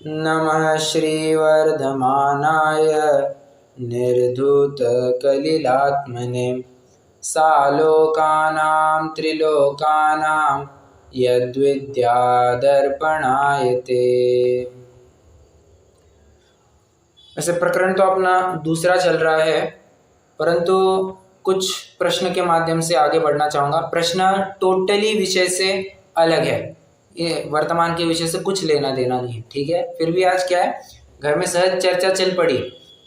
नमः श्रीवर्धमानाय निर्धूतकलिलात्मने सालोकानां त्रिलोकानां यद्विद्यादर्पणायते। वैसे प्रकरण तो अपना दूसरा चल रहा है, परंतु कुछ प्रश्न के माध्यम से आगे बढ़ना चाहूँगा। प्रश्न टोटली विषय से अलग है, ये वर्तमान के विषय से कुछ लेना देना नहीं है, ठीक है। फिर भी आज क्या है, घर में सहज चर्चा चल पड़ी,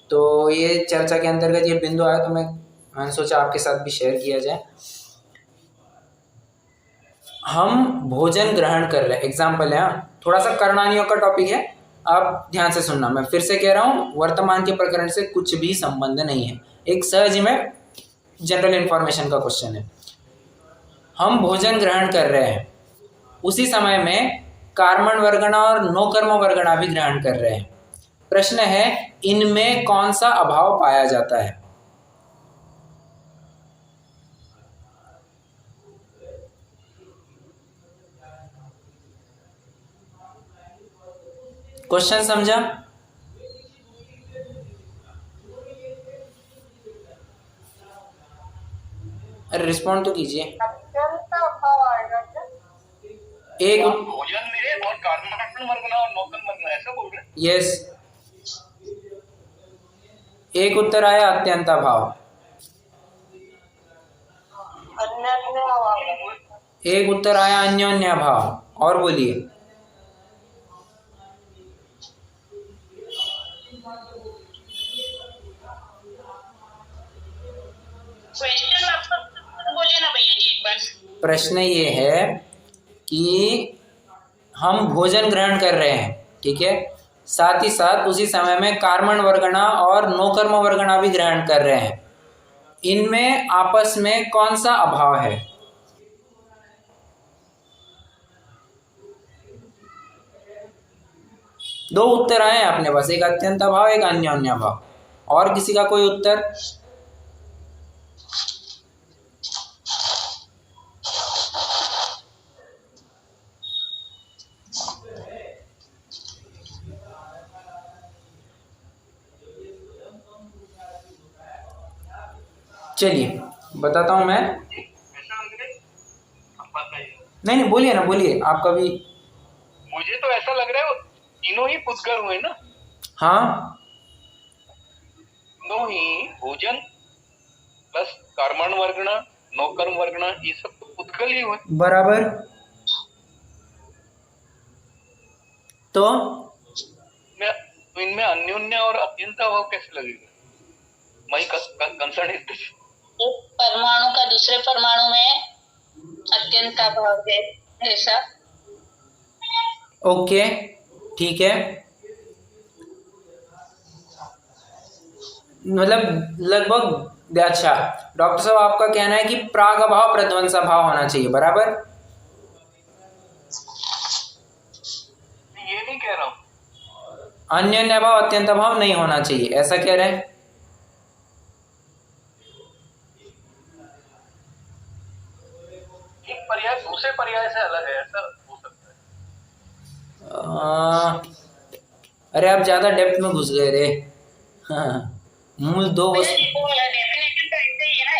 तो ये चर्चा के अंतर्गत ये बिंदु आया, तो मैंने सोचा आपके साथ भी शेयर किया जाए। हम भोजन ग्रहण कर रहे हैं, एग्जाम्पल है, थोड़ा सा कर्णानियों का टॉपिक है, आप ध्यान से सुनना। मैं फिर से कह रहा हूँ, वर्तमान के प्रकरण से कुछ भी संबंध नहीं है, एक सहज में जनरल इंफॉर्मेशन का क्वेश्चन है। हम भोजन ग्रहण कर रहे हैं, उसी समय में कर्मण वर्गणा और नोकर्म वर्गणा भी ग्रहण कर रहे हैं। प्रश्न है, इनमें कौन सा अभाव पाया जाता है? क्वेश्चन समझा? अरे रिस्पॉन्ड तो कीजिए। एक भोजन में और कर्मण वर्गना और नौकर्म वर्गना ऐसा बोल रहे हैं? यस, एक उत्तर आया अत्यंत अभाव, एक उत्तर आया अन्योन्य भाव। और बोलिए। बोलिए ना भैया जी एक बार। प्रश्न ये है कि हम भोजन ग्रहण कर रहे हैं, ठीक है, साथ ही साथ उसी समय में कर्मण वर्गणा और नोकर्म वर्गणा भी ग्रहण कर रहे हैं। इनमें आपस में कौन सा अभाव है? दो उत्तर आए हैं अपने पास, एक अत्यंत अभाव, एक अन्योन्य अभाव। और किसी का कोई उत्तर? चलिए बताता हूं मैं। नहीं बोलिए ना, बोलिए आपका भी। मुझे तो ऐसा लग रहा है वो तीनों ही पुद्गल हुए ना। हाँ, तीनों ही भोजन प्लस कर्मण वर्गना नौकर्म वर्गना ये सब तो पुद्गल ही हुए बराबर। तो इनमें अन्योन्य और अत्यंत अभाव कैसे लगेगा? My concern is this. एक परमाणु का दूसरे परमाणु में अत्यंत अभाव है ऐसा। ओके, ठीक है, मतलब लगभग। अच्छा डॉक्टर साहब, आपका कहना है कि प्राग अभाव प्रध्वंस अभाव होना चाहिए, बराबर? ये नहीं कह रहा हूं, अन्योन्य अभाव अत्यंत अभाव नहीं होना चाहिए, ऐसा कह रहे हैं? एक पर्याय दूसरे पर्याय से अलग है, ऐसा हो सकता है। अरे आप ज्यादा डेप्थ में घुस गए रे। हाँ, मूल दो वस्तु। डेफिनेशन तो ऐसे ही है ना,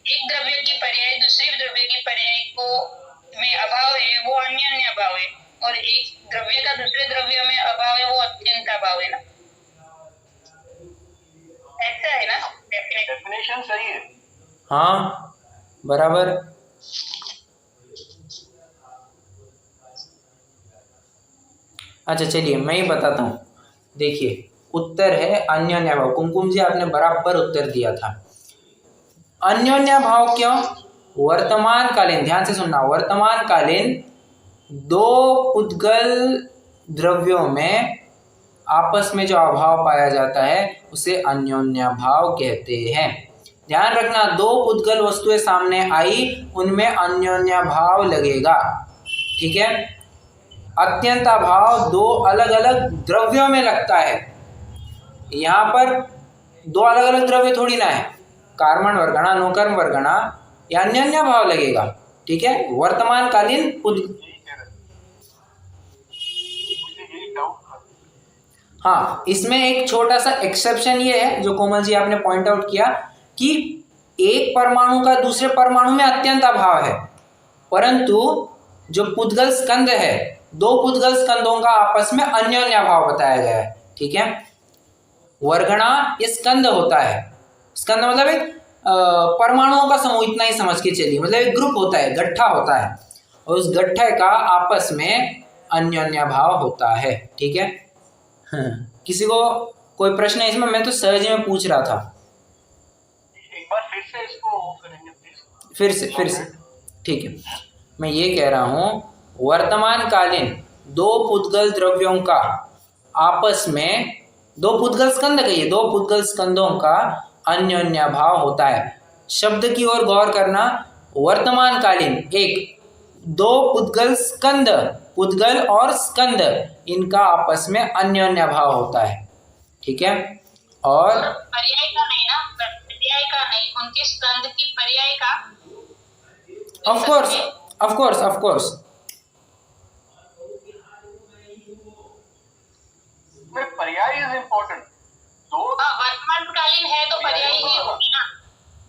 एक द्रव्य की पर्याय दूसरे द्रव्य की पर्याय को में अभाव है, वो अन्योन्य अभाव है, और एक द्रव्य का दूसरे द्रव्य में अभाव है, वो अत्यंत अभाव है ना। ऐसा है ना, डेफिनेशन सही है। हाँ बराबर। अच्छा चलिए मैं ही बताता हूँ। देखिए उत्तर है अन्योन्य भाव। कुमकुम जी आपने बराबर उत्तर दिया था। अन्योन्य भाव क्यों? वर्तमान कालीन, ध्यान से सुनना, वर्तमान कालीन दो उद्गल द्रव्यों में आपस में जो अभाव पाया जाता है उसे अन्योन्य भाव कहते हैं। ध्यान रखना, दो उद्गल वस्तुएं सामने आई, उनमें अन्योन्य भाव लगेगा, ठीक है। अत्यंत अभाव दो अलग अलग द्रव्यों में लगता है। यहाँ पर दो अलग अलग द्रव्य थोड़ी ना है, कर्मण वर्गणा नोकर्म वर्गणा, या अन्योन्य भाव लगेगा, ठीक है। वर्तमान कालीन हाँ, इसमें एक छोटा सा एक्सेप्शन ये है जो कोमल जी आपने पॉइंट आउट किया कि एक परमाणु का दूसरे परमाणु में अत्यंत अभाव है, परंतु जो पुद्गल स्कंद है, दो पुद्गल स्कंदों का आपस में अन्योन्य अभाव बताया गया है। ठीक है, वर्गणा ये स्कंद होता है। स्कंद मतलब एक परमाणुओं का समूह, इतना ही समझ के चलिए, मतलब एक ग्रुप होता है, गट्ठा होता है, और उस गट्ठे का आपस में अन्योन्य भाव होता है। ठीक है, किसी को कोई प्रश्न है इसमें? मैं तो सहज में पूछ रहा था। एक बार फिर से इसको करेंगे प्लीज। फिर से ठीक है, मैं ये कह रहा हूं, वर्तमान कालीन दो पुद्गल द्रव्यों का आपस में, दो पुद्गल स्कंद कहिए, दो पुद्गल स्कंदों का अन्योन्य भाव होता है। शब्द की ओर गौर करना, वर्तमान कालीन एक दो पुद्गल स्कंद, पुद्गल और स्कंद, इनका आपस में अन्योन्य भाव होता है। ठीक है, और पर्याय का नहीं ना, पर्याय का नहीं, उनके स्कंद की पर्याय का। ऑफ कोर्स पर्याय इज इम्पोर्टेंट। दो वर्तमानकालीन है तो पर्याय ही होगी ना,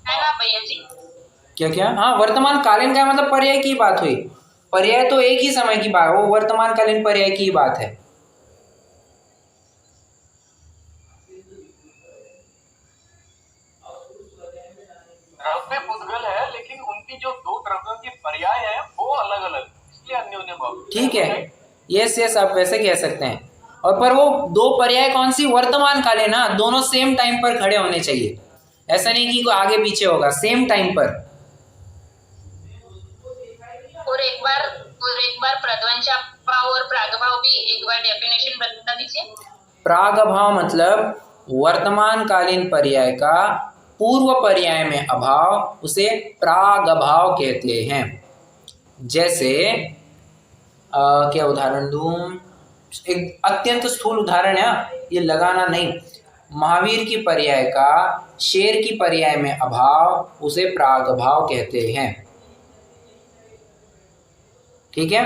है ना भैया जी? क्या? हाँ, वर्तमान कालीन का मतलब पर्याय की बात हुई। पर्याय तो एक ही समय की बात, वो वर्तमान कालीन पर्याय की बात है। द्रव्य पुद्गल है, लेकिन उनकी जो दो द्रव्यों की पर्याय है वो अलग अलग, इसलिए अन्योन्य भाव। ठीक है, यस आप वैसे कह सकते हैं। और पर वो दो पर्याय कौन सी? वर्तमान कालीन। ना, दोनों सेम टाइम पर खड़े होने चाहिए, ऐसा नहीं कि कोई आगे पीछे होगा, सेम टाइम पर। और एक बार प्रध्वंसाभाव और प्रागभाव भी एक बार डेफिनेशन बता दीजिए। प्रागभाव मतलब वर्तमान कालीन पर्याय का पूर्व पर्याय में अभाव, उसे प्रागभाव कहते हैं। जैसे क्या उदाहरण दूं? एक अत्यंत स्थूल उदाहरण है, ये लगाना नहीं। महावीर की पर्याय का शेर की पर्याय में अभाव, उसे प्रागभाव कहते हैं। ठीक है,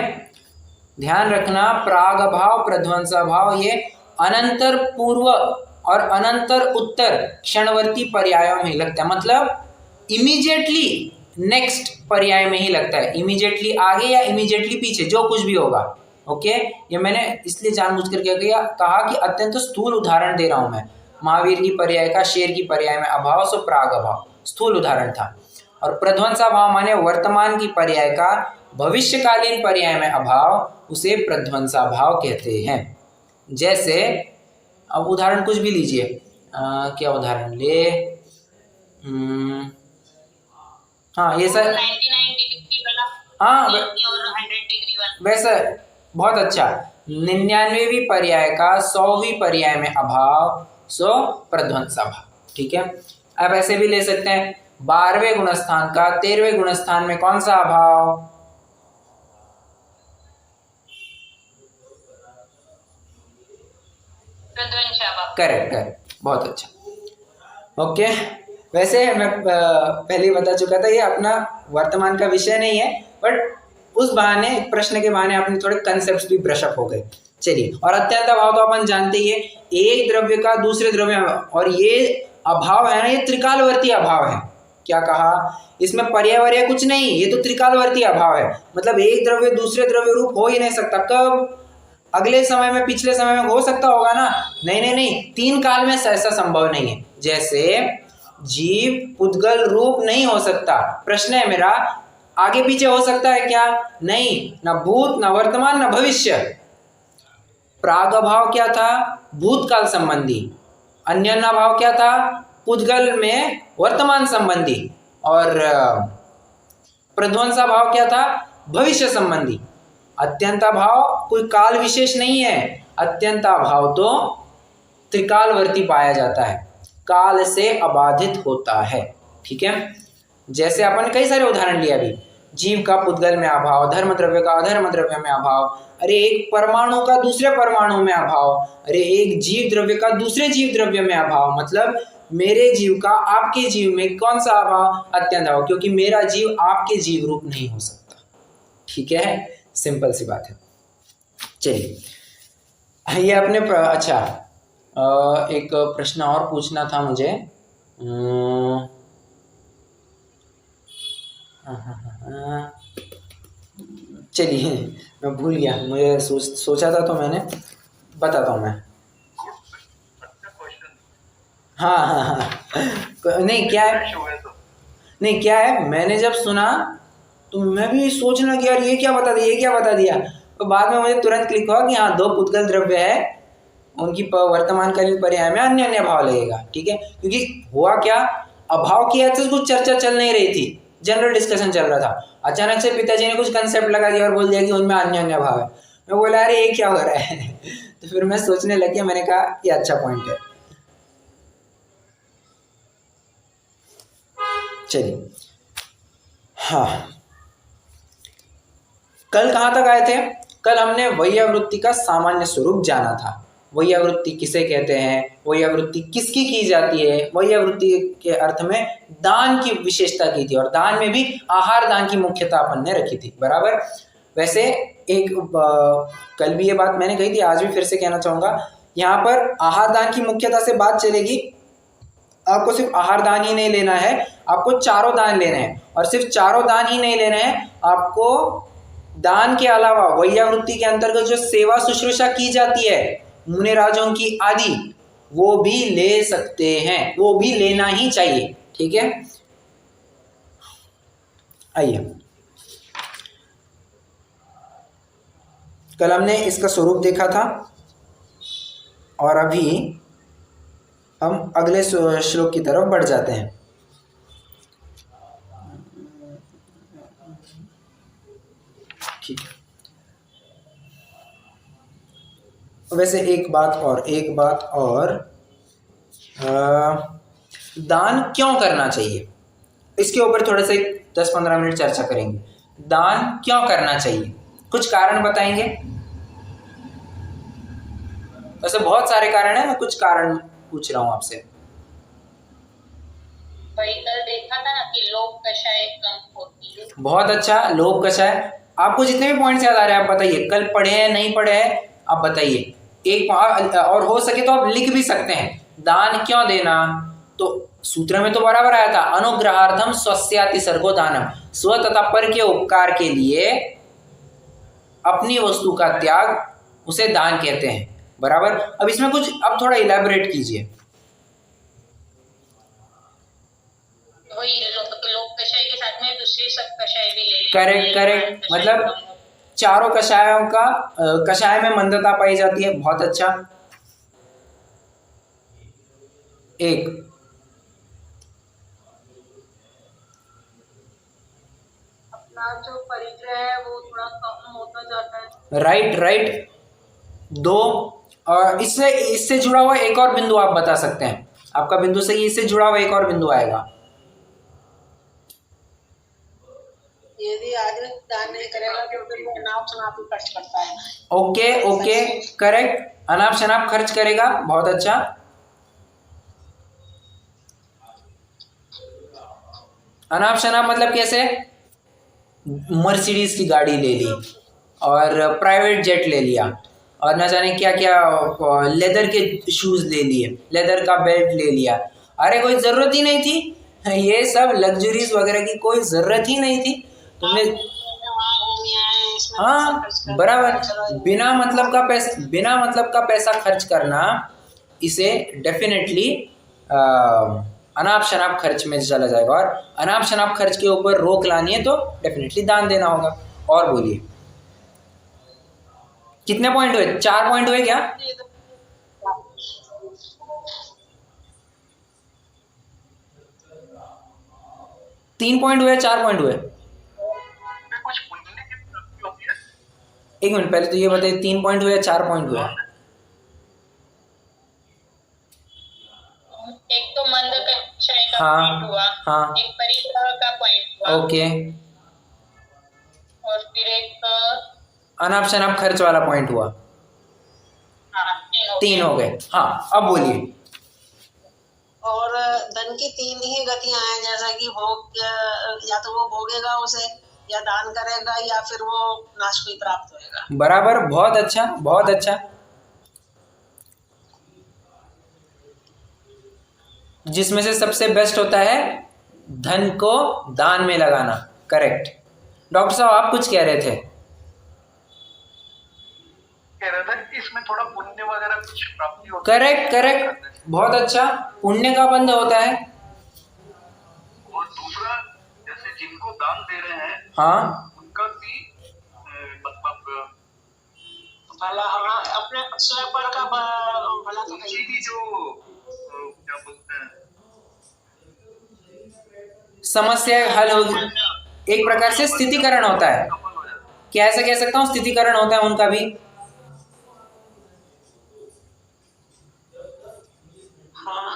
ध्यान रखना, प्रागभाव प्रध्वंसाभाव ये अनंतर पूर्व और अनंतर उत्तर क्षणवर्ती पर्यायों में लगता है, मतलब इमीडिएटली नेक्स्ट पर्याय में ही लगता है, इमीडिएटली आगे या इमीडिएटली पीछे, जो कुछ भी होगा। ओके, ये मैंने इसलिए जानबूझकर क्या कहा कि अत्यंत स्थूल उदाहरण दे रहा हूं मैं। महावीर की पर्याय का शेर की पर्याय में अभाव, सो प्रागभाव स्थूल उदाहरण था। और प्रध्वंसाभाव माने वर्तमान की पर्याय का भविष्यकालीन पर्याय में अभाव, उसे प्रध्वंसाभाव कहते हैं। जैसे अब उदाहरण कुछ भी लीजिए, क्या उदाहरण ले? हाँ, ये सर 99 डिग्री वाला, हाँ और 100 डिग्री वाला। वैसे बहुत अच्छा। 99वीं पर्याय का 100वीं पर्याय में अभाव, सो प्रध्वंसाभाव। ठीक है, अब ऐसे भी ले सकते हैं, 12वें गुणस्थान का 13वें गुणस्थान में कौन सा अभाव? करेक्ट, बहुत अच्छा। ओके, वैसे मैं पहले ही बता चुका था, ये अपना वर्तमान का विषय नहीं है, बट उस बहाने, प्रश्न के बहाने अपने थोड़े कंसेप्ट्स भी ब्रश अप हो गए। चलिए, और अत्यंत अभाव तो अपन जानते ही है, एक द्रव्य का दूसरे द्रव्य में, और ये अभाव है ना, ये त्रिकालवर्ती अभाव है। क्या कहा? इसमें पर्याय कुछ नहीं, ये तो त्रिकालवर्ती अभाव है, मतलब एक द्रव्य दूसरे द्रव्य रूप हो ही नहीं सकता। कब? अगले समय में, पिछले समय में हो सकता होगा ना? नहीं, तीन काल में ऐसा संभव नहीं है। जैसे जीव पुद्गल रूप नहीं हो सकता। प्रश्न है मेरा, आगे पीछे हो सकता है क्या? नहीं, ना भूत, ना वर्तमान, ना भविष्य। प्रागभाव क्या था? भूतकाल संबंधी। अन्योन्य भाव क्या था? पुद्गल में वर्तमान संबंधी। और प्रध्वंसा भाव क्या था? भविष्य संबंधी। अत्यंता भाव कोई काल विशेष नहीं है, अत्यंता भाव तो त्रिकालवर्ती पाया जाता है, काल से अबाधित होता है। ठीक है, जैसे अपन कई सारे उदाहरण लिया अभी, जीव का पुद्गल में अभाव, धर्म द्रव्य का अधर्म द्रव्य में अभाव, अरे एक परमाणु का दूसरे परमाणु में अभाव, अरे एक जीव द्रव्य का दूसरे जीव द्रव्य में अभाव, मतलब मेरे जीव का आपके जीव में कौन सा अभाव? अत्यंत अभाव, क्योंकि मेरा जीव आपके जीव रूप नहीं हो सकता। ठीक है, सिंपल सी बात है। चलिए, ये अपने अच्छा एक प्रश्न और पूछना था मुझे। चलिए मैं भूल गया, मुझे सोचा था तो मैंने बताता हूँ मैं। हाँ हाँ हाँ नहीं क्या है, नहीं क्या है, मैंने जब सुना तो मैं भी सोचना कि यार ये क्या बता दिया, ये क्या बता दिया। तो बाद में मुझे तुरंत क्लिक हुआ कि हाँ, दो पुद्गल द्रव्य है, उनकी वर्तमान कालिक पर्याय में अन्य अन्य भाव लगेगा। ठीक है, क्योंकि हुआ क्या, अभाव की ऐसे कुछ चर्चा चल नहीं रही थी, जनरल डिस्कशन चल रहा था। अचानक से पिताजी ने कुछ कंसेप्ट लगा दिया और बोल दिया कि उनमें अन्य अन्य भाव है। मैं बोला अरे ये क्या हो रहा है तो फिर मैं सोचने लग गया, मैंने कहा ये अच्छा पॉइंट है। चलिए, हाँ, कल कहाँ तक आए थे? कल हमने वैयावृत्ति का सामान्य स्वरूप जाना था। वैयावृत्ति किसे कहते हैं, वैयावृत्ति किसकी की जाती है, वैयावृत्ति के अर्थ में दान की विशेषता की थी, और दान में भी आहार दान की मुख्यता अपन ने रखी थी। बराबर। वैसे एक कल भी ये बात मैंने कही थी, आज भी फिर से कहना चाहूंगा, यहाँ पर आहार दान की मुख्यता से बात चलेगी। आपको सिर्फ आहार दान ही नहीं लेना है, आपको चारों दान लेने हैं, और सिर्फ चारों दान ही नहीं लेने हैं, आपको दान के अलावा वैयावृत्ति के अंतर्गत जो सेवा शुश्रूषा की जाती है मुनि राजों की आदि, वो भी ले सकते हैं, वो भी लेना ही चाहिए। ठीक है, आइए, कल हमने इसका स्वरूप देखा था, और अभी हम अगले श्लोक की तरफ बढ़ जाते हैं। ठीक है, वैसे एक बात और दान क्यों करना चाहिए, इसके ऊपर थोड़े से 10-15 मिनट चर्चा करेंगे। दान क्यों करना चाहिए, कुछ कारण बताएंगे। वैसे बहुत सारे कारण हैं, मैं कुछ कारण पूछ रहा हूँ आपसे। वही कल देखा था ना कि लोक कषाय कम होती है। बहुत अच्छा, लोक कषाय, आपको जितने भी पॉइंट्स याद आ रहे हैं आप बताइए, कल पढ़े हैं नहीं पढ़े हैं आप बताइए। एक और हो सके तो आप लिख भी सकते हैं। दान क्यों देना, तो सूत्र में तो बराबर आया था, अनुग्रहार्थम स्वस्याति सर्गो दानम, स्व तथा पर के उपकार के लिए अपनी वस्तु का त्याग, उसे दान कहते हैं। बराबर। अब इसमें कुछ, अब थोड़ा इलैबोरेट कीजिए। वही लोक कषाय के साथ में दूसरे सब कषाय भी ले लें। करेक्ट, मतलब चारों कषायों का कषाय में मंदता पाई जाती है। बहुत अच्छा। एक अपना जो परिग्रह है वो थोड़ा कम होता जाता है। राइट। दो, और इससे जुड़ा हुआ एक और बिंदु आप बता सकते हैं, आपका बिंदु सही, इससे जुड़ा हुआ एक और बिंदु आएगा। यदि आदमी दान नहीं करेगा तो फिर वो अनाप शनाप ही खर्च करता है। ओके, करेक्ट, अनाप शनाप खर्च करेगा। बहुत अच्छा। अनाप शनाप मतलब कैसे, मर्सिडीज की गाड़ी ले ली और प्राइवेट जेट ले लिया और न जाने क्या क्या, लेदर के शूज ले लिए, लेदर का बेल्ट ले लिया। अरे कोई ज़रूरत ही नहीं थी, ये सब लग्जरीज वगैरह की कोई ज़रूरत ही नहीं थी तुमने। हाँ बराबर, बिना मतलब का पैसा खर्च करना, इसे डेफिनेटली अनाप शनाप खर्च में चला जाएगा, और अनाप शनाप खर्च के ऊपर रोक लानी है तो डेफिनेटली दान देना होगा। और बोलिए, कितने पॉइंट हुए? 4 पॉइंट हुए क्या? तीन पॉइंट हुए, 4 पॉइंट हुए? एक मिनट, पहले तो ये बताइए, 3 पॉइंट हुए या 4 पॉइंट हुए? एक तो मंद कक्षाय का हाँ, पॉइंट हुआ, हाँ, एक परिग्रह का पॉइंट हुआ, ओके, और फिर एक अनाप शनाप खर्च वाला पॉइंट हुआ। हाँ, 3 हो गए। हाँ, अब बोलिए। और धन की 3 ही गतियां हैं, जैसा कि भोग, या तो वो भोगेगा उसे, या दान करेगा, या फिर वो नाश को ही प्राप्त होएगा। बराबर, बहुत अच्छा, बहुत अच्छा। जिसमें से सबसे बेस्ट होता है धन को दान में लगाना। करेक्ट। डॉक्टर साहब आप कुछ कह रहे थे? कह रहा था कि इसमें थोड़ा पुण्य वगैरह कुछ प्राप्ति होती है। करेक्ट करेक्ट, बहुत अच्छा। पुण्य का बंध होता है। और दूसरा, जैसे जिनको दान दे रहे हैं, हाँ, उनका भी मतलब भला, हाँ, अपने स्वयं पर का भला तो उनकी भी जो क्या बोलते हैं, समस्या हल होगी। एक प्रकार से स्थितिकरण होता है। सफल हो जाता है। क्या ऐसा कह सकता हूँ, स्थितिकरण होता है उनका भी। हाँ,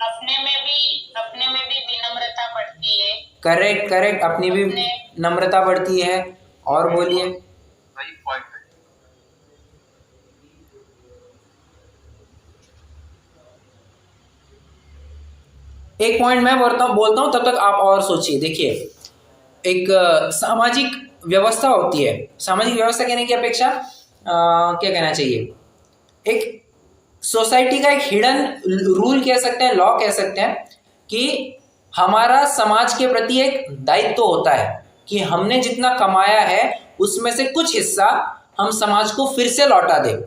अपने में भी विनम्रता बढ़ती है। करेक्ट करेक्ट, अपनी भी नम्रता बढ़ती है। और बोलिए। सही पॉइंट है। एक पॉइंट मैं बोलता हूँ तब तक आप और सोचिए। देखिए, एक सामाजिक व्यवस्था होती है। सामाजिक व्यवस्था कहने की अपेक्षा क्या कहना चाहिए, एक सोसाइटी का एक हिडन रूल कह सकते हैं, लॉ कह सकते हैं कि हमारा समाज के प्रति एक दायित्व होता है कि हमने जितना कमाया है उसमें से कुछ हिस्सा हम समाज को फिर से लौटा दें।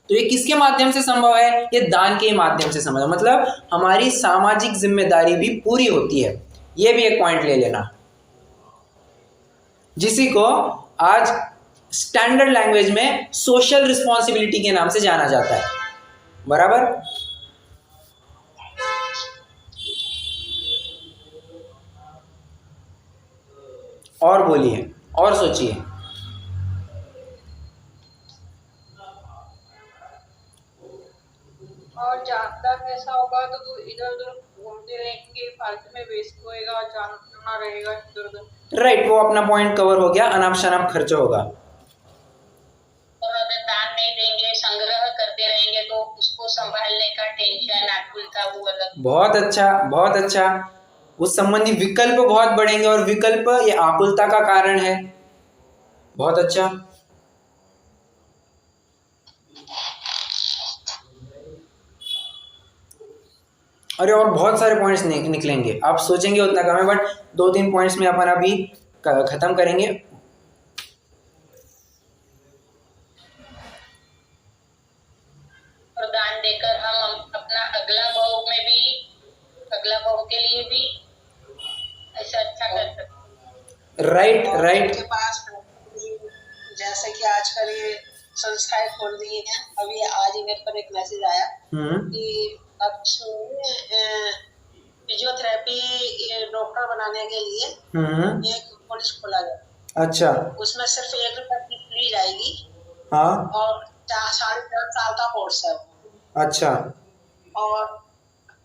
तो ये किसके माध्यम से संभव है? ये दान के माध्यम से संभव है। मतलब हमारी सामाजिक जिम्मेदारी भी पूरी होती है। ये भी एक पॉइंट ले लेना, जिसी को आज स्टैंडर्ड लैंग्वेज में सोशल रिस्पॉन्सिबिलिटी के नाम से जाना जाता है। बराबर। और बोलिए, और सोचिए। और ज्यादा पैसा होगा तो इधर उधर घूमते रहेंगे, फालतू में वेस्ट होएगा, जाना रहेगा इधर उधर। राइट, वो अपना पॉइंट कवर हो गया। अनाप शनाप खर्च होगा। और अगर दान नहीं देंगे, संग्रह करते रहेंगे तो उसको संभालने का टेंशन, आकुलता, वो अलग। बहुत अच्छा, बहुत अच्छा। उस संबंधी विकल्प बहुत बढ़ेंगे और विकल्प ये आकुलता का कारण है। बहुत अच्छा। अरे और बहुत सारे पॉइंट्स निकलेंगे, आप सोचेंगे उतना कम है, बट 2-3 पॉइंट्स में अपन अभी खत्म करेंगे। और दान देकर हम अपना अगला भाव के लिए भी ऐसा अच्छा कर सकते। Right right. के पास जैसे कि आजकल ये संस्थाएं खोल दी हैं। अभी आज ही मेरे पर एक मैसेज आया कि अब फिजियोथेरेपी डॉक्टर बनाने के लिए एक कॉलेज खोला गया। अच्छा। उसमें सिर्फ 1 रुपया फीस ली जाएगी। हाँ। और 4.5 साल का कोर्स है। अच्छा। और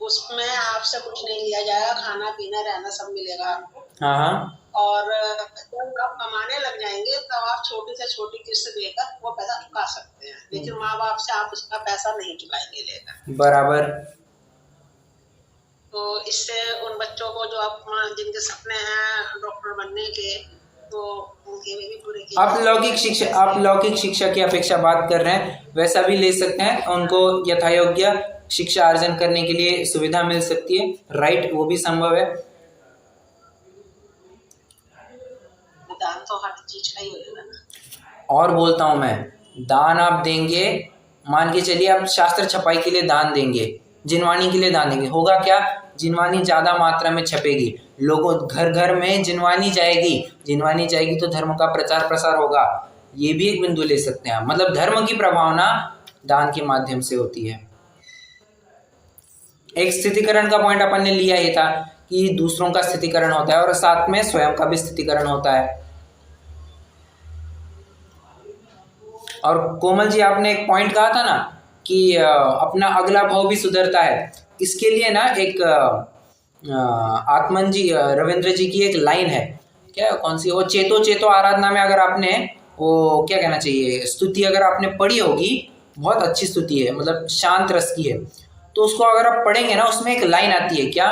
उसमें आपसे कुछ नहीं लिया जाएगा, खाना पीना रहना सब मिलेगा आपको। हाँ। और जब आप कमाने लग जाएंगे तब आप छोटी से छोटी किस्त देकर वो पैसा चुका सकते हैं, लेकिन माँ बाप से आप उसका पैसा नहीं चुकाएंगे लेकर। बराबर। तो इससे उन बच्चों को जो अपना जिनके सपने हैं डॉक्टर बनने के, तो उनके भी पूरे किए। आप लौकिक शिक्षा की अपेक्षा बात कर रहे हैं, वैसा भी ले सकते हैं। उनको यथायोग्य शिक्षा अर्जन करने के लिए सुविधा मिल सकती है। राइट, वो भी संभव है। दान तो हर चीज का ही होगा ना। और बोलता हूं मैं, दान आप देंगे, मान के चलिए आप शास्त्र छपाई के लिए दान देंगे, जिनवानी के लिए दान देंगे, होगा क्या? जिनवानी ज्यादा मात्रा में छपेगी, लोगों घर घर में जिनवानी जाएगी तो धर्म का प्रचार प्रसार होगा। ये भी एक बिंदु ले सकते हैं। मतलब धर्म की प्रभावना दान के माध्यम से होती है। एक स्थितिकरण का पॉइंट अपन ने लिया ही था कि दूसरों का स्थितिकरण होता है और साथ में स्वयं का भी स्थितिकरण होता है। और कोमल जी, आपने एक पॉइंट कहा था ना कि अपना अगला भाव भी सुधरता है। इसके लिए ना एक आत्मन जी, रविंद्र जी की एक लाइन है, क्या कौन सी, वो चेतो चेतो आराधना में अगर आपने वो क्या कहना चाहिए स्तुति अगर आपने पढ़ी होगी, बहुत अच्छी स्तुति है, मतलब शांत रस की है। तो उसको अगर आप पढ़ेंगे ना, उसमें एक लाइन आती है, क्या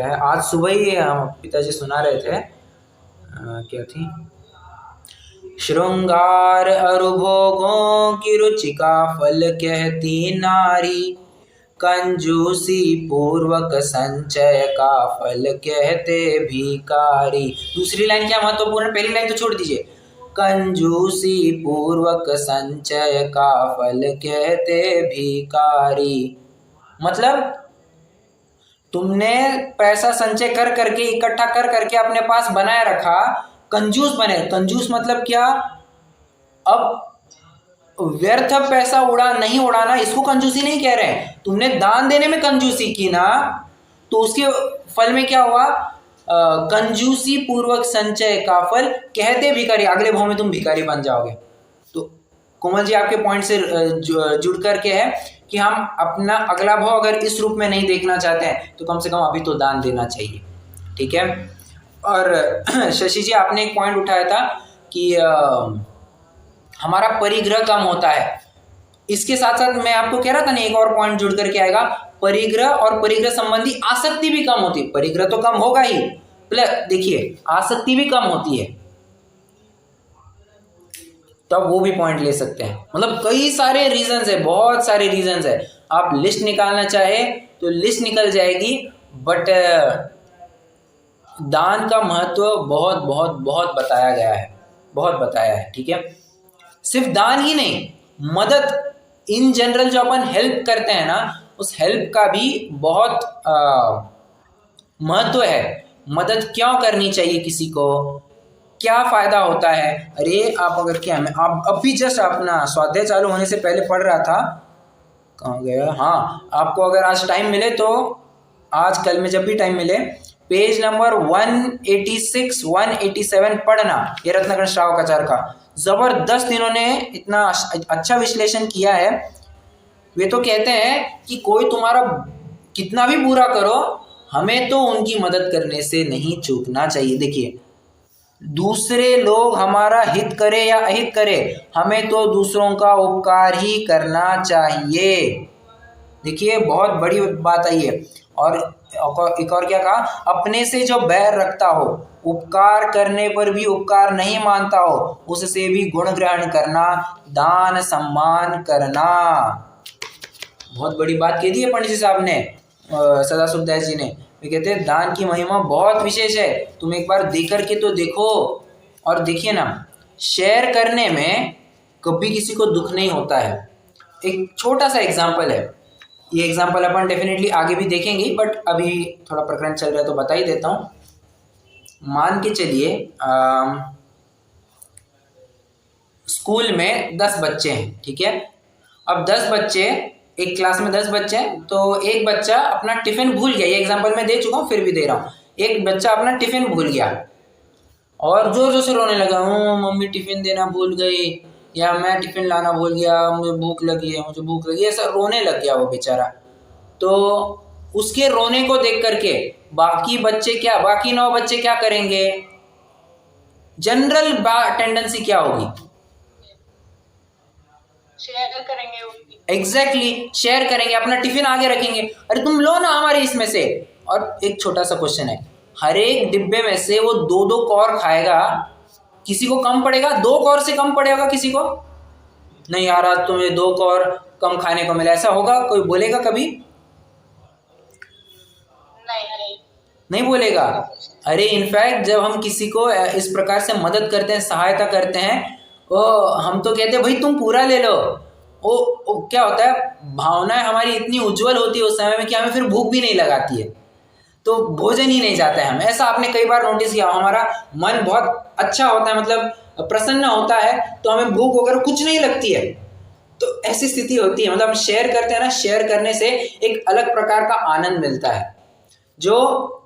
है, आज सुबह ही पिताजी सुना रहे थे, क्या थी, श्रृंगार अरु भोगों की रुचि का फल कहती नारी, कंजूसी पूर्वक संचय का फल कहते भिखारी। दूसरी लाइन क्या महत्वपूर्ण, पहली लाइन तो छोड़ दीजिए। कंजूसी पूर्वक संचय का फल कहते भिखारी, मतलब तुमने पैसा संचय कर करके, इकट्ठा कर करके अपने पास बनाए रखा, कंजूस बने। कंजूस मतलब क्या, अब व्यर्थ पैसा नहीं उड़ाना, इसको कंजूसी नहीं कह रहे हैं। तुमने दान देने में कंजूसी की ना, तो उसके फल में क्या हुआ, कंजूसी पूर्वक संचय का फल कहते भिखारी, अगले भाव में तुम भिखारी बन जाओगे। तो कोमल जी आपके पॉइंट से जुड़ करके है कि हम अपना अगला भाव अगर इस रूप में नहीं देखना चाहते हैं तो कम से कम अभी तो दान देना चाहिए, ठीक है। और शशि जी आपने एक पॉइंट उठाया था कि हमारा परिग्रह कम होता है। इसके साथ साथ मैं आपको कह रहा था ना, एक और पॉइंट जुड़ करके आएगा, परिग्रह और परिग्रह संबंधी आसक्ति भी कम होती है। परिग्रह तो कम होगा ही, प्लस देखिए आसक्ति भी कम होती है, तो आप वो भी पॉइंट ले सकते हैं। मतलब कई सारे रीजंस है, बहुत सारे रीजंस है। आप लिस्ट निकालना चाहे तो लिस्ट निकल जाएगी, बट दान का महत्व बहुत बहुत बहुत बताया गया है, बहुत बताया है, ठीक है। सिर्फ दान ही नहीं, मदद इन जनरल जो अपन हेल्प करते हैं ना, उस हेल्प का भी बहुत महत्व है। मदद क्यों करनी चाहिए किसी को, क्या फायदा होता है। अरे आप अगर क्या, मैं आप अभी जस्ट अपना स्वाध्याय चालू होने से पहले पढ़ रहा था, कहाँ गया, हाँ, आपको अगर आज टाइम मिले तो आज कल में जब भी टाइम मिले पेज नंबर 186 187 पढ़ना, ये रत्नाकरण श्रावकाचार्य का। जबरदस्त इन्होंने इतना अच्छा विश्लेषण किया है। वे तो कहते हैं कि कोई तुम्हारा कितना भी बुरा करो, हमें तो उनकी मदद करने से नहीं चूकना चाहिए। देखिए, दूसरे लोग हमारा हित करे या अहित करे, हमें तो दूसरों का उपकार ही करना चाहिए। देखिए बहुत बड़ी बात आई है। और एक और क्या कहा, अपने से जो बैर रखता हो, उपकार करने पर भी उपकार नहीं मानता हो, उससे भी गुण ग्रहण करना, दान सम्मान करना। बहुत बड़ी बात कह दी है पंडित जी साहब ने, सदाशिव दास जी ने। वे कहते हैं दान की महिमा बहुत विशेष है, तुम एक बार दे करके तो देखो। और देखिए ना, शेयर करने में कभी किसी को दुख नहीं होता है। एक छोटा सा एग्जाम्पल है, ये एग्जाम्पल अपन डेफिनेटली आगे भी देखेंगे, बट अभी थोड़ा प्रकरण चल रहा है तो बता ही देता हूँ। मान के चलिए स्कूल में 10 बच्चे हैं, ठीक है। अब 10 बच्चे, एक क्लास में 10 बच्चे हैं, तो एक बच्चा अपना टिफिन भूल गया। ये एग्जाम्पल मैं दे चुका हूँ, फिर भी दे रहा हूँ। एक बच्चा अपना टिफिन भूल गया और जोर जोर से रोने लगा, मम्मी टिफिन देना भूल गई, या मैं टिफिन लाना भूल गया, मुझे भूख लगी है, मुझे भूख लगी है, ऐसा रोने लग गया वो बेचारा। तो उसके रोने को देख करके बाकी 9 बच्चे क्या करेंगे, जनरल टेंडेंसी क्या होगी, शेयर करेंगे उसकी। एग्जैक्टली, शेयर करेंगे, अपना टिफिन आगे रखेंगे, अरे तुम लो ना हमारे इसमें से। और एक छोटा सा क्वेश्चन है, हर एक डिब्बे में से वो 2-2 कौर खाएगा, किसी को कम पड़ेगा? 2 कौर से कम पड़ेगा किसी को? नहीं यार, आज तुम्हें 2 कौर कम खाने को मिला, ऐसा होगा? कोई बोलेगा कभी? नहीं बोलेगा। अरे इनफैक्ट जब हम किसी को इस प्रकार से मदद करते हैं, सहायता करते हैं, हम तो कहते हैं भाई तुम पूरा ले लो। वो क्या होता है, भावनाएं हमारी इतनी उज्जवल होती है उस समय में कि हमें फिर भूख भी नहीं लगाती है, तो भोजन ही नहीं जाता है हमें। ऐसा आपने कई बार नोटिस किया, हमारा मन बहुत अच्छा होता है, मतलब प्रसन्न होता है, तो हमें भूख वगैरह कुछ नहीं लगती है। तो ऐसी स्थिति होती है, मतलब हम शेयर करते हैं ना, शेयर करने से एक अलग प्रकार का आनंद मिलता है जो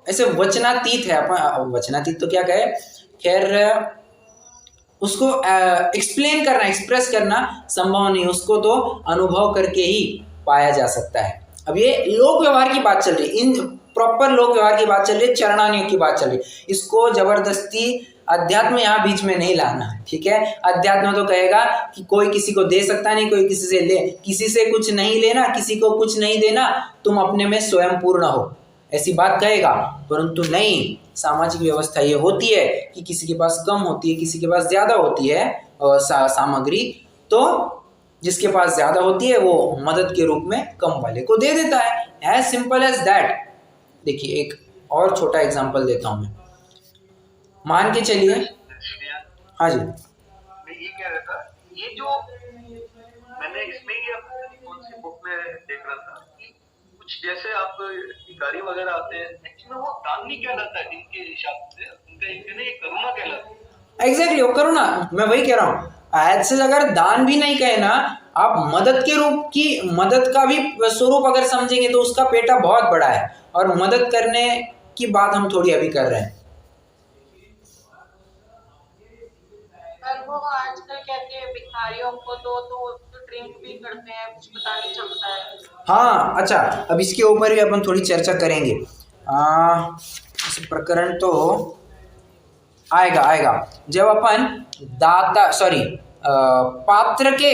ऐसे वचनातीत है। अपन वचनातीत तो क्या कहे, खैर उसको एक्सप्लेन करना, एक्सप्रेस करना संभव नहीं, उसको तो अनुभव करके ही पाया जा सकता है। अब ये लोक व्यवहार की बात चल रही है, इन प्रॉपर लोक व्यवहार की बात चल रही है, चरणानियों की बात चल रही है। इसको जबरदस्ती अध्यात्म यहाँ बीच में नहीं लाना है, ठीक है। अध्यात्म तो कहेगा कि कोई किसी को दे सकता नहीं, कोई किसी से ले, किसी से कुछ नहीं लेना, किसी को कुछ नहीं देना, तुम अपने में स्वयं पूर्ण हो, ऐसी बात कहेगा, परंतु नहीं, सामाजिक व्यवस्था ये होती है कि किसी के पास कम होती है, किसी के पास ज़्यादा होती है सामग्री, तो जिसके पास ज़्यादा होती है वो मदद के रूप में कम वाले को दे देता है। As simple as that. देखिए एक और छोटा एग्जांपल देता हूँ मैं, मान के चलिए, हाँ जी, मैं ये कह रहा था, ये जो मैंने इसमें ये कौन सी बुक में देख रहा था कि कुछ जैसे आप भिखारी वगैरह आते हैं, एक्चुअली वो दान नहीं कहलाता है इनके हिसाब से, उनका इनके ये करुणा कहलाता है। एग्जैक्टली वो करो ना, मैं वही कह रहा हूँ। आज से अगर दान भी नहीं कहे ना, आप मदद के रूप की, मदद का भी स्वरूप अगर समझेंगे तो उसका पेटा बहुत बड़ा है, और मदद करने की बात हम थोड़ी अभी कर रहे हैं। पर वो आजकल कहते हैं भिखारियों को दो तो ड्रिंक भी करते हैं, कुछ पता नहीं चलता है। हाँ अच्छा, अब इसके ऊपर भी अपन थोड़ी चर्चा करेंगे। इस प्रकरण तो आएगा जब अपन पात्र के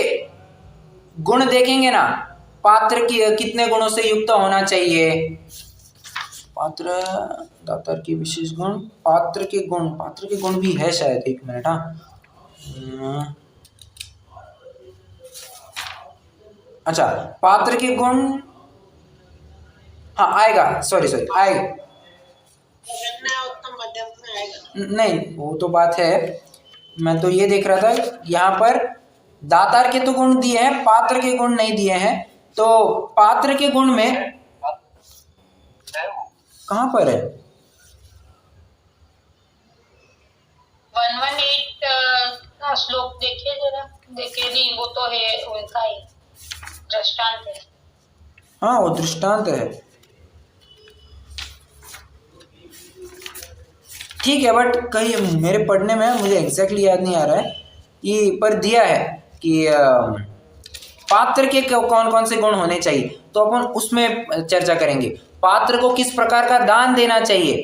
गुण देखेंगे ना, पात्र की कितने गुणों से युक्त होना चाहिए, पात्र दातार की विशेष गुण, पात्र के गुण भी है शायद, एक मिनट। हाँ अच्छा, पात्र के गुण, हाँ आएगा, सॉरी आएगा, उत्तम मध्यम में आएगा। नहीं वो तो बात है, मैं तो ये देख रहा था यहाँ पर दातार के तो गुण दिए हैं, पात्र के गुण नहीं दिए हैं। तो पात्र के गुण में कहाँ पर है? 118 का श्लोक देखिए जरा, देखिए नहीं, वो तो है उनका ही दृष्टांत है। हाँ वो दृष्टांत है, ठीक है, बट कहीं मेरे पढ़ने में मुझे एग्जैक्टली याद नहीं आ रहा है कि पर दिया है कि पात्र के कौन कौन से गुण होने चाहिए, तो अपन उसमें चर्चा करेंगे। पात्र को किस प्रकार का दान देना चाहिए,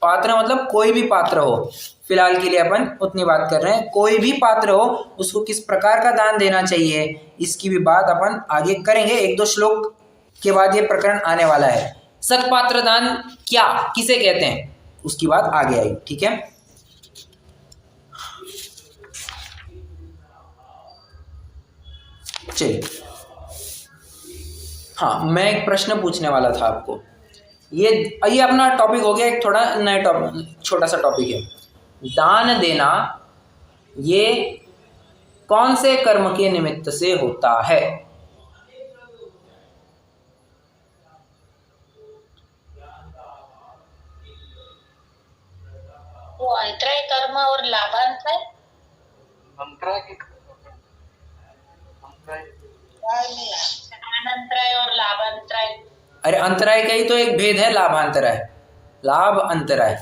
पात्र मतलब कोई भी पात्र हो, फिलहाल के लिए अपन उतनी बात कर रहे हैं, कोई भी पात्र हो उसको किस प्रकार का दान देना चाहिए, इसकी भी बात अपन आगे करेंगे। 1-2 श्लोक के बाद ये प्रकरण आने वाला है। सत्पात्र दान क्या, किसे कहते हैं, उसकी बात आगे आई, ठीक है। चलिए, हाँ मैं एक प्रश्न पूछने वाला था आपको, ये अपना टॉपिक हो गया, एक थोड़ा नया टॉपिक, छोटा सा टॉपिक है, दान देना ये कौन से कर्म के निमित्त से होता है? वो अंतराय कर्म और लाभांतराय, अंतराय की अंतराय और लाभांतराय। अरे अंतराय का ही तो एक भेद है, लाभांतराय, लाभ अंतराय।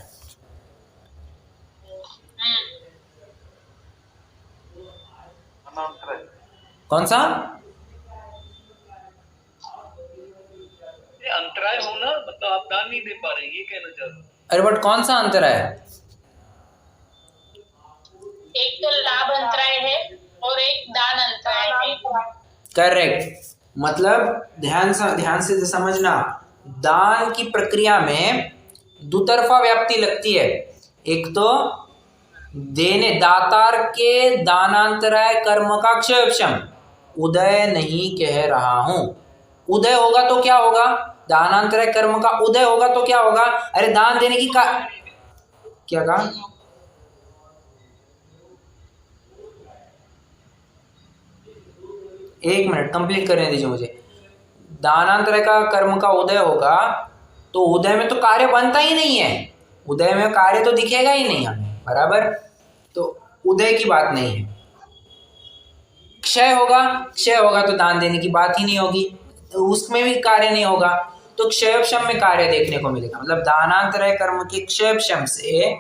कौन सा? अंतराय होना मतलब आप दान नहीं दे पा रहे, ये कहना चाह रहे। अरे बट कौन सा अंतराय है? एक तो लाभ अंतराय है और एक दान अंतराय है। करेक्ट, मतलब ध्यान से समझना, दान की प्रक्रिया में दुतरफा व्याप्ति लगती है। एक तो देने दातार के दानांतराय कर्म का क्षयक्षम, उदय नहीं कह रहा हूं, उदय होगा तो क्या होगा, दानांतराय कर्म का उदय होगा तो क्या होगा, अरे दान देने की क्या कहा, एक मिनट कंप्लीट करने दीजिए मुझे। दानांतराय का कर्म का उदय होगा तो उदय में तो कार्य बनता ही नहीं है, उदय में कार्य तो दिखेगा ही नहीं हमें, बराबर, तो उदय की बात नहीं है। क्षय होगा तो दान देने की बात ही नहीं होगी, तो उसमें भी कार्य नहीं होगा, तो क्षयक्षम में कार्य देखने को मिलेगा। मतलब दानांतराय कर्म के क्षयक्षम से,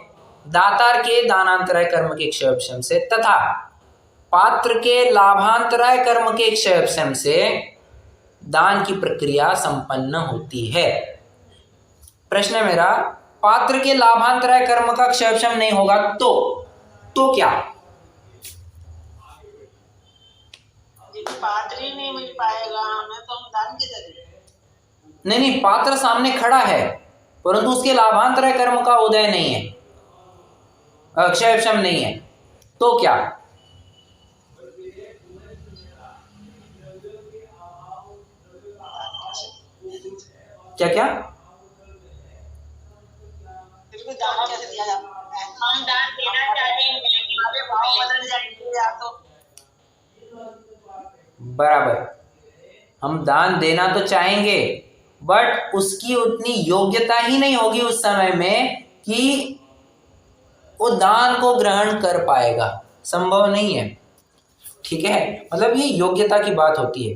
दातार के दानांतराय कर्म के क्षयक्षम से तथा पात्र के लाभांतराय कर्म के क्षयक्षम से दान की प्रक्रिया संपन्न होती है। प्रश्न है मेरा, पात्र के लाभांतराय कर्म का क्षयक्षम नहीं होगा तो क्या? पात्र ही नहीं मिल पाएगा हमें, तो हम दान किधर दें? नहीं नहीं, पात्र सामने खड़ा है परंतु उसके लाभांतर कर्म का उदय नहीं है, क्षयक्षम नहीं है, तो क्या? क्या क्या? फिर भी दान कैसे दिया जा सकता है? हम दान देना चाहेंगे लेकिन आगे भाव बदल जाएंगे या तो बराबर, हम दान देना तो चाहेंगे बट उसकी उतनी योग्यता ही नहीं होगी उस समय में कि वो दान को ग्रहण कर पाएगा, संभव नहीं है। ठीक है, मतलब ये योग्यता की बात होती है,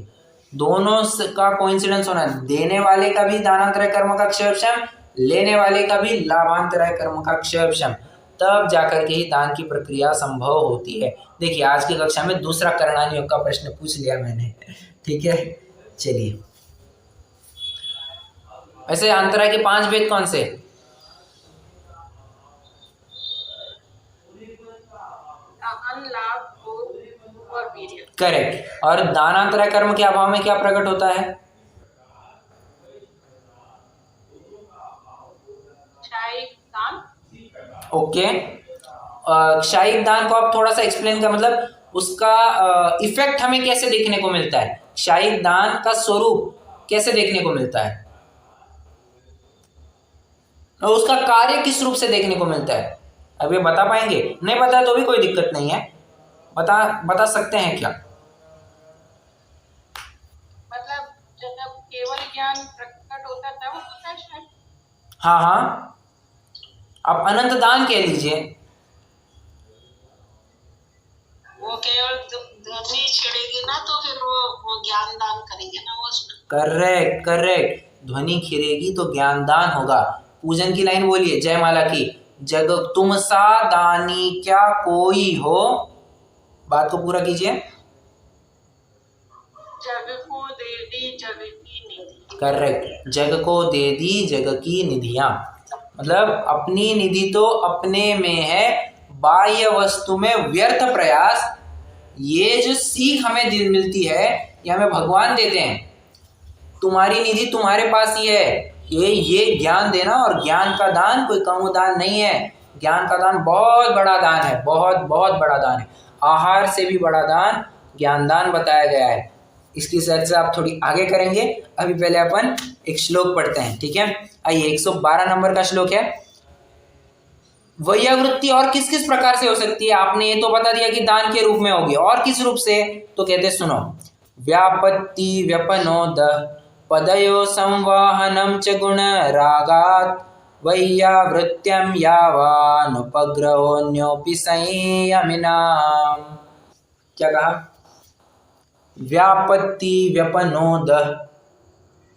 दोनों का कोइंसिडेंस होना, देने वाले का भी दानांतरय कर्म का क्षयक्षम, लेने वाले का भी लाभांतरय कर्म का क्षयक्षम, तब जाकर के ही दान की प्रक्रिया संभव होती है। देखिए आज की कक्षा में दूसरा करणानि योग का प्रश्न पूछ लिया मैंने। ठीक है, चलिए, वैसे अंतराय के 5 भेद कौन से? दान, लाभ, भोग और वीर्य। करेक्ट। और दानांतरय कर्म के अभाव में क्या प्रकट होता है? क्षयिक दान। ओके, क्षयिक दान को आप थोड़ा सा एक्सप्लेन कर, मतलब उसका इफेक्ट हमें कैसे देखने को मिलता है, क्षयिक दान का स्वरूप कैसे देखने को मिलता है, और उसका कार्य किस रूप से देखने को मिलता है? अब ये बता पाएंगे? नहीं बता तो भी कोई दिक्कत नहीं है, बता सकते हैं क्या? मतलब जब केवल ज्ञान प्रकट होता है तब होता है शायद। हाँ हाँ, आप अनंत दान कह लीजिए। वो केवल ध्वनि छिड़ेगी ना तो फिर वो ज्ञान दान करेंगे ना वो उसमें। करेक्ट करेक्ट, ध्वनि खिरेगी तो ज्ञान दान होगा। पूजन की लाइन बोलिए जयमाला की, जग तुम सा दानी क्या कोई हो, बात को पूरा कीजिए। जग को दे दी जग की निधि। करेक्ट, जग को दे दी जग की निधियां, मतलब अपनी निधि तो अपने में है, बाह्य वस्तु में व्यर्थ प्रयास, ये जो सीख हमें मिलती है ये हमें भगवान देते हैं। तुम्हारी निधि तुम्हारे पास ही है, ये ज्ञान देना, और ज्ञान का दान कोई कम दान नहीं है, ज्ञान का दान बहुत बड़ा दान है, बहुत बहुत बड़ा दान है, आहार से भी बड़ा दान ज्ञान दान बताया गया है। इसकी चर्चा आप थोड़ी आगे करेंगे, अभी पहले अपन एक श्लोक पढ़ते हैं। ठीक है, आइए 112 नंबर का श्लोक है। वैयावृत्ति और किस किस प्रकार से हो सकती है? आपने ये तो बता दिया कि दान के रूप में होगी, और किस रूप से? तो कहते सुनो, व्यापत्ति व्यपनोद पदयो संवाहनम च गुण रागात् वैयावृत्यम यावानुपग्रहोऽन्योऽपि संयमिनाम्। क्या कहा? व्यापत्ति व्यपनोद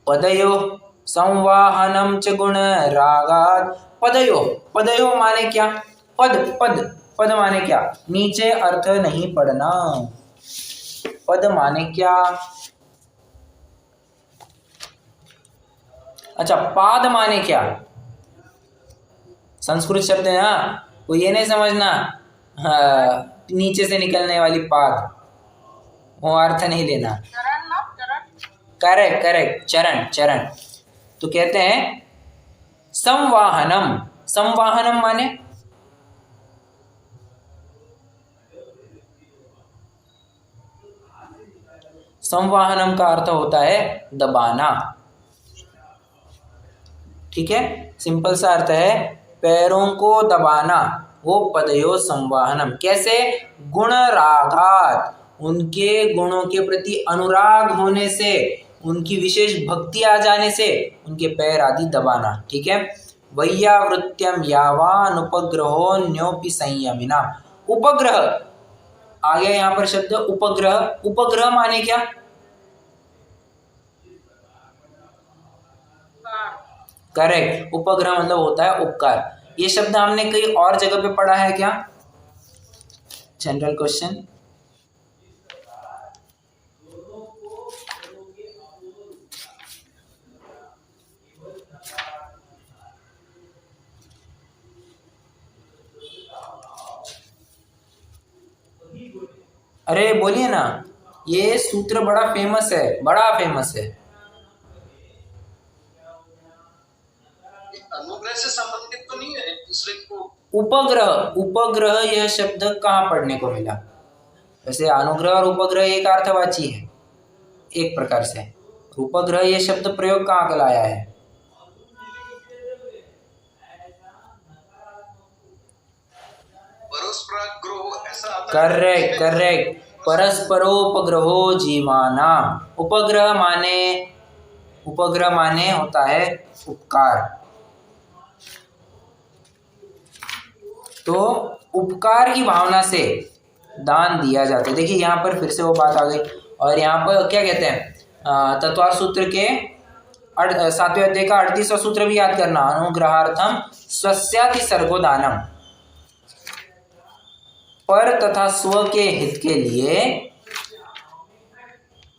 पदयो संवाहनम च गुण रागात्। पदयो, पदयो माने क्या? पद पद पद माने क्या? नीचे अर्थ नहीं पढ़ना, पद माने क्या? अच्छा, पाद माने क्या? संस्कृत शब्द है ना, वो ये नहीं समझना नीचे से निकलने वाली पाद, वो अर्थ नहीं लेना। चरण ना, चरण। करेक्ट करेक्ट, चरण चरण। तो कहते हैं संवाहनम, संवाहनम माने संवाहनम का अर्थ होता है दबाना। ठीक है, सिंपल सा अर्थ है पैरों को दबाना, वो पदयो संवाहनम। कैसे? गुण रागात, उनके गुणों के प्रति अनुराग होने से, उनकी विशेष भक्ति आ जाने से उनके पैर आदि दबाना। ठीक है, वैयावृत्यम यावान उपग्रहोऽन्योऽपि संयमिना। उपग्रह आ गया यहाँ पर शब्द उपग्रह। उपग्रह माने क्या? करेक्ट, उपग्रह मतलब होता है उपकार। ये शब्द हमने कहीं और जगह पे पढ़ा है क्या? General question. अरे बोलिए ना, ये सूत्र बड़ा फेमस है, बड़ा फेमस है। अनुग्रह से संबंधित तो नहीं है एक दूसरे को? उपग्रह, उपग्रह यह शब्द कहाँ पढ़ने को मिला? वैसे अनुग्रह और उपग्रह एक अर्थवाची है एक प्रकार से। उपग्रह यह शब्द प्रयोग कहाँ लाया है? परस्पराग्रह ऐसा आता है। करेक्ट करेक्ट, परस्परोपग्रहो जीवाना। उपग्रह माने होता है उपकार। तो उपकार की भावना से दान दिया जाता है। देखिए यहाँ पर फिर से वो बात आ गई। और यहाँ पर क्या कहते हैं, तत्वार्थ सूत्र के 7वें अध्याय का 38वां सूत्र भी याद करना, अनुग्रहार्थम स्वस्याति सर्गो दानम। पर तथा स्व के हित के लिए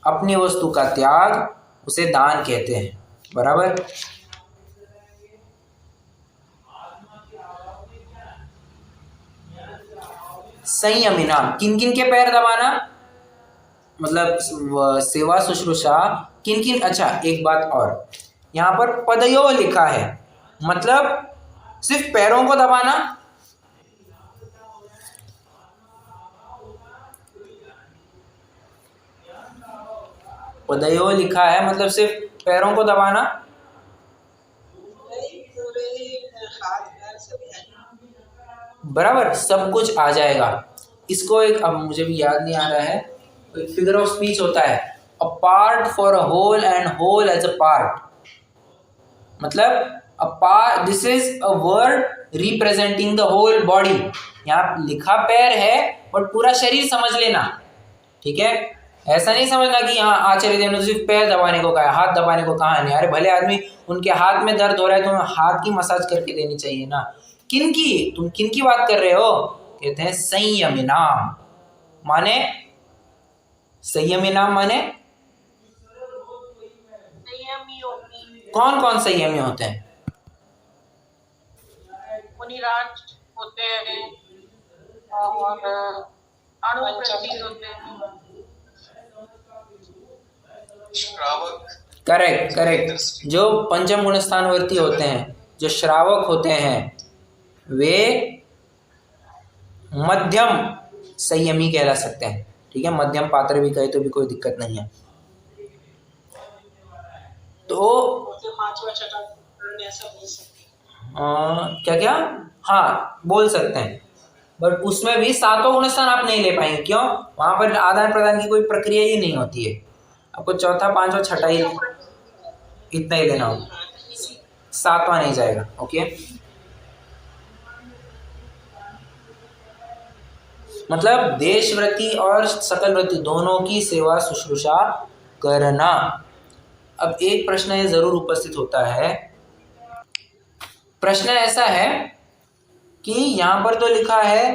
अपनी वस्तु का त्याग उसे दान कहते हैं। बराबर। संयमी नाम, किन किन के पैर दबाना, मतलब सेवा शुश्रूषा किन किन। अच्छा एक बात और, यहाँ पर पदयो लिखा है, मतलब सिर्फ पैरों को दबाना। पदयो लिखा है मतलब सिर्फ पैरों को दबाना। बराबर, सब कुछ आ जाएगा। इसको एक, अब मुझे भी याद नहीं आ रहा है, एक फिगर ऑफ स्पीच होता है, a part for a whole and whole as a part. मतलब a part, this is a word representing the whole body. यहाँ लिखा पैर है बट पूरा शरीर समझ लेना, ठीक है। ऐसा नहीं समझना कि यहाँ आचार्य देव ने सिर्फ पैर दबाने को कहा है, हाथ दबाने को कहा नहीं। अरे भले आदमी उनके हाथ में दर्द हो रहा है तो हाथ की मसाज करके देनी चाहिए ना। किनकी, तुम किनकी बात कर रहे हो? कहते हैं संयमी नाम। माने संयमी नाम माने कौन कौन संयमी होते हैं? मुनिराज होते हैं और अनुप्रस्थित होते हैं। श्रावक। करेक्ट करेक्ट, जो पंचम गुण स्थानवर्ती होते हैं, जो श्रावक होते हैं, वे मध्यम संयमी कहला सकते हैं। ठीक है, मध्यम पात्र भी कहे तो भी कोई दिक्कत नहीं है। तो पांचवा छठा ऐसा बोल सकते क्या क्या, हाँ बोल सकते हैं, बट उसमें भी सातों गुण स्थान आप नहीं ले पाएंगे। क्यों? वहां पर आदान प्रदान की कोई प्रक्रिया ही नहीं होती है। आपको चौथा पांचवा छठा ही इतना ही लेना हो, सातवां नहीं जाएगा। ओके, मतलब देशव्रति और सकलव्रति दोनों की सेवा शुश्रूषा करना। अब एक प्रश्न ये जरूर उपस्थित होता है। प्रश्न ऐसा है कि यहाँ पर तो लिखा है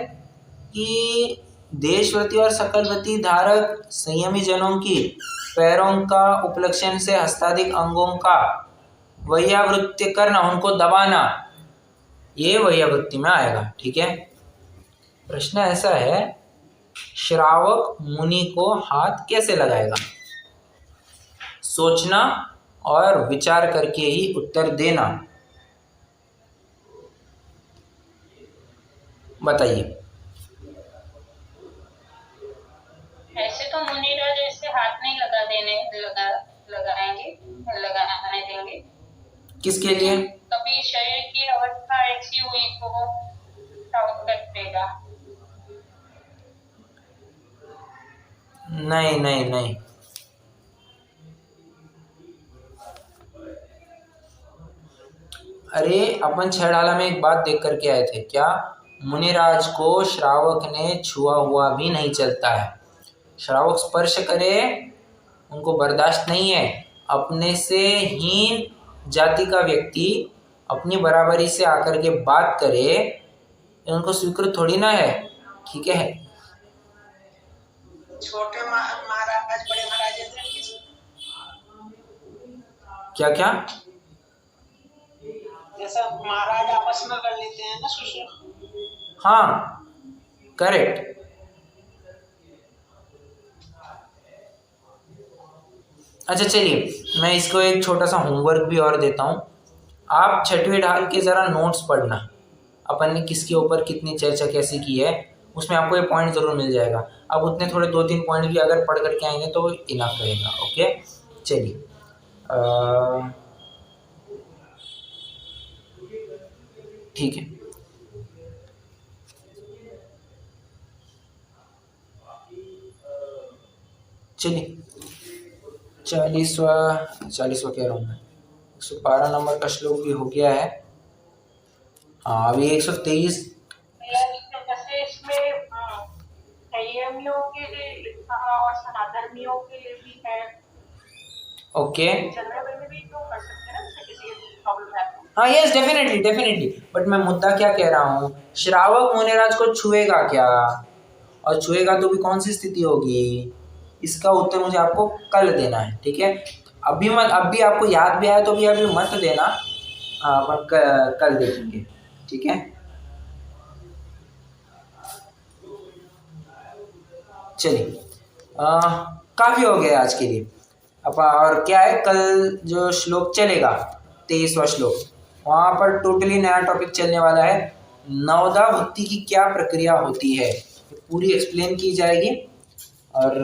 कि देशव्रति और सकलव्रति धारक संयमी जनों की पैरों का उपलक्षण से हस्ताधिक अंगों का वैयावृत्ति करना, उनको दबाना, ये वैयावृत्ति में आएगा। ठीक है, प्रश्न ऐसा है, श्रावक मुनि को हाथ कैसे लगाएगा? सोचना और विचार करके ही उत्तर देना। बताइए। ऐसे तो मुनिराज ऐसे हाथ नहीं लगाने देंगे। किसके लिए? कभी शरीर की अवस्था ऐसी हुई तो श्रावक कर देगा। नहीं नहीं नहीं, अरे अपन छेड़ाला में एक बात देख करके आए थे, क्या मुनिराज को श्रावक ने छुआ हुआ भी नहीं चलता है। श्रावक स्पर्श करे उनको बर्दाश्त नहीं है। अपने से हीन जाति का व्यक्ति अपनी बराबरी से आकर के बात करे, उनको स्वीकृत थोड़ी ना है। ठीक है, छोटे महाराज बड़े महाराज क्या क्या, जैसा महाराज आपस में कर लेते हैं ना सुश्रूषा। हाँ करेक्ट। अच्छा चलिए, मैं इसको एक छोटा सा होमवर्क भी और देता हूँ। आप छठवीं ढाल के ज़रा नोट्स पढ़ना, अपन ने किसके ऊपर कितनी चर्चा कैसी की है, उसमें आपको ये पॉइंट ज़रूर मिल जाएगा। अब उतने थोड़े 2-3 पॉइंट भी अगर पढ़ करके आएंगे तो इनफ रहेगा। ओके, चलिए ठीक है। चलिए 40वां कह रहा हूँ मैं, 112 नंबर का श्लोक भी हो गया है। हाँ, अभी 123। जैसे इसमें संयमियों के लिए लिखा और सनातनियों के लिए भी है। ओके, जनरल में भी तो कर सकते हैं ना, जैसे किसी प्रॉब्लम है तो। हाँ यस, डेफिनेटली। बट मैं मुद्दा क्या कह रहा हूँ, श्रावक मुनिराज को छुएगा क्या, और छुएगा तो भी कौन सी स्थिति होगी, इसका उत्तर मुझे आपको कल देना है। ठीक है, अभी आपको याद भी आया तो भी अभी मत देना, अपन कल देखेंगे। ठीक है, चलिए काफ़ी हो गया आज के लिए। अब और क्या है, कल जो श्लोक चलेगा 23वां श्लोक, वहाँ पर टोटली नया टॉपिक चलने वाला है। नवदा भक्ति की क्या प्रक्रिया होती है पूरी एक्सप्लेन की जाएगी, और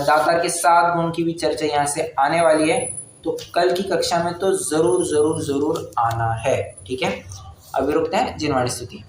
दाता के 7 गुण की भी चर्चा यहाँ से आने वाली है। तो कल की कक्षा में तो ज़रूर आना है। ठीक है, अभी रुकते हैं। जिनवाणी स्तुति।